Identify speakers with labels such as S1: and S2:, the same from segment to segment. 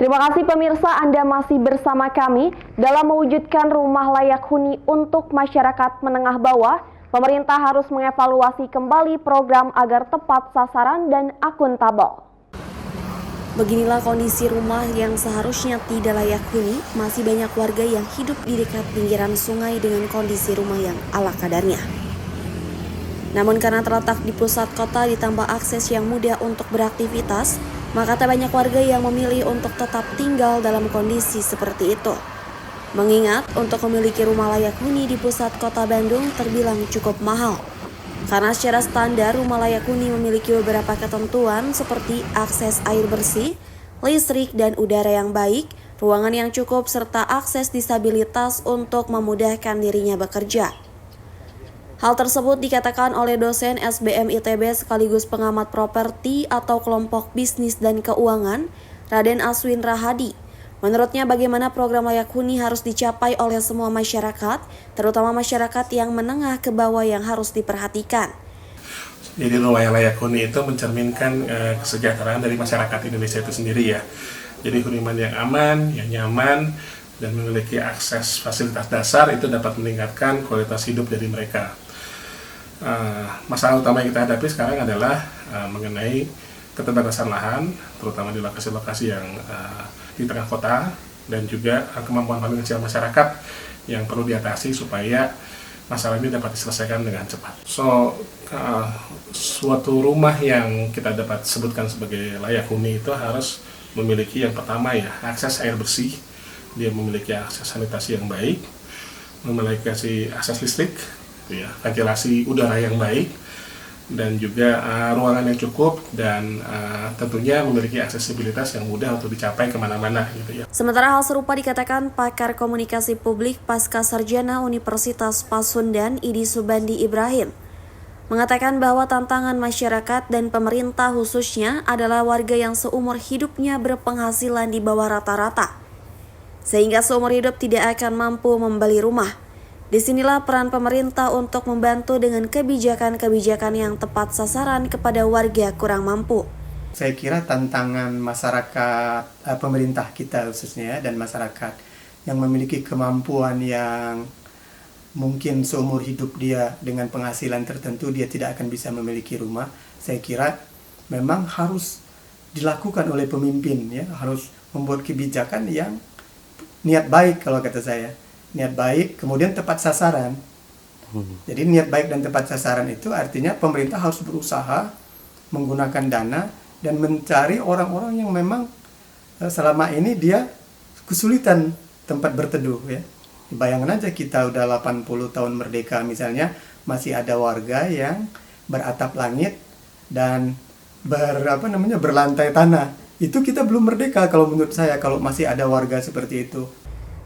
S1: Terima kasih pemirsa, Anda masih bersama kami dalam mewujudkan rumah layak huni untuk masyarakat menengah bawah. Pemerintah harus mengevaluasi kembali program agar tepat sasaran dan akuntabel. Beginilah kondisi rumah yang seharusnya tidak layak huni. Masih banyak warga yang hidup di dekat pinggiran sungai dengan kondisi rumah yang ala kadarnya. Namun karena terletak di pusat kota ditambah akses yang mudah untuk beraktivitas, maka tak banyak warga yang memilih untuk tetap tinggal dalam kondisi seperti itu. Mengingat untuk memiliki rumah layak huni di pusat kota Bandung terbilang cukup mahal. Karena secara standar rumah layak huni memiliki beberapa ketentuan seperti akses air bersih, listrik dan udara yang baik, ruangan yang cukup serta akses disabilitas untuk memudahkan dirinya bekerja. Hal tersebut dikatakan oleh dosen SBM ITB sekaligus pengamat properti atau kelompok bisnis dan keuangan, Raden Aswin Rahadi. Menurutnya bagaimana program layak huni harus dicapai oleh semua masyarakat, terutama masyarakat yang menengah ke bawah yang harus diperhatikan.
S2: Jadi rumah yang layak huni itu mencerminkan kesejahteraan dari masyarakat Indonesia itu sendiri ya. Jadi hunian yang aman, yang nyaman, dan memiliki akses fasilitas dasar itu dapat meningkatkan kualitas hidup dari mereka. Masalah utama yang kita hadapi sekarang adalah mengenai keterbatasan lahan, terutama di lokasi-lokasi yang di tengah kota, dan juga kemampuan finansial masyarakat yang perlu diatasi supaya masalah ini dapat diselesaikan dengan cepat. Suatu rumah yang kita dapat sebutkan sebagai layak huni itu harus memiliki yang pertama ya, akses air bersih, dia memiliki akses sanitasi yang baik, memiliki akses listrik, ya, ventilasi udara yang baik, dan juga ruangan yang cukup, dan tentunya memiliki aksesibilitas yang mudah untuk dicapai kemana-mana gitu ya.
S1: Sementara hal serupa dikatakan pakar komunikasi publik Pasca Sarjana Universitas Pasundan Idi Subandi Ibrahim. Mengatakan bahwa tantangan masyarakat dan pemerintah khususnya adalah warga yang seumur hidupnya berpenghasilan di bawah rata-rata, sehingga seumur hidup tidak akan mampu membeli rumah. Disinilah peran pemerintah untuk membantu dengan kebijakan-kebijakan yang tepat sasaran kepada warga kurang mampu.
S3: Saya kira tantangan masyarakat, pemerintah kita khususnya dan masyarakat yang memiliki kemampuan yang mungkin seumur hidup dia dengan penghasilan tertentu dia tidak akan bisa memiliki rumah. Saya kira memang harus dilakukan oleh pemimpin ya, harus membuat kebijakan yang niat baik kalau kata saya. Niat baik, kemudian tepat sasaran. Jadi niat baik dan tepat sasaran itu artinya pemerintah harus berusaha menggunakan dana dan mencari orang-orang yang memang selama ini dia kesulitan tempat berteduh ya. Bayangkan aja kita udah 80 tahun merdeka misalnya, masih ada warga yang beratap langit dan berlantai tanah. Itu kita belum merdeka kalau menurut saya, kalau masih ada warga seperti itu.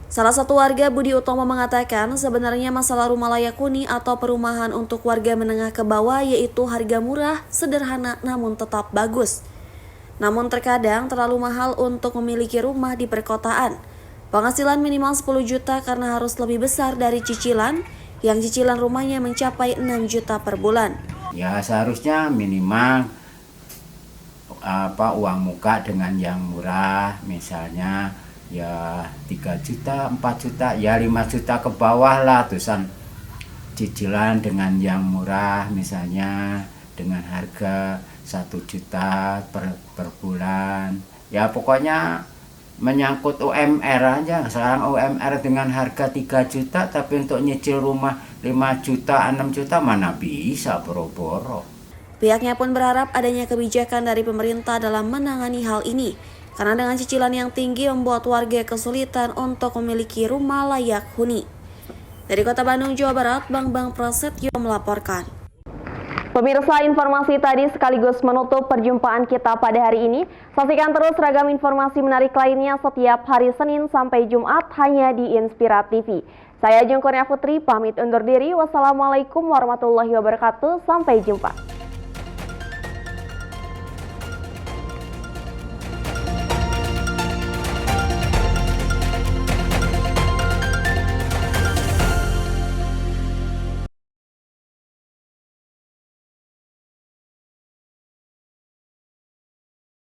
S1: Salah satu warga, Budi Utomo, mengatakan sebenarnya masalah rumah layak huni atau perumahan untuk warga menengah ke bawah yaitu harga murah, sederhana namun tetap bagus. Namun terkadang terlalu mahal untuk memiliki rumah di perkotaan. Penghasilan minimal 10 juta karena harus lebih besar dari cicilan, yang cicilan rumahnya mencapai 6 juta per bulan.
S4: Ya seharusnya minimal uang muka dengan yang murah, misalnya ya 3 juta, 4 juta, ya 5 juta ke bawah lah, terusan cicilan dengan yang murah misalnya dengan harga 1 juta per bulan. Ya pokoknya menyangkut UMR aja. Sekarang UMR dengan harga 3 juta tapi untuk nyicil rumah 5 juta, 6 juta mana bisa boro-boro.
S1: Pihaknya pun berharap adanya kebijakan dari pemerintah dalam menangani hal ini. Karena dengan cicilan yang tinggi membuat warga kesulitan untuk memiliki rumah layak huni. Dari Kota Bandung, Jawa Barat, Bambang Prasetyo melaporkan. Pemirsa, informasi tadi sekaligus menutup perjumpaan kita pada hari ini. Saksikan terus ragam informasi menarik lainnya setiap hari Senin sampai Jumat hanya di Inspira TV. Saya Jung Kurnia Putri pamit undur diri. Wassalamualaikum warahmatullahi wabarakatuh. Sampai jumpa.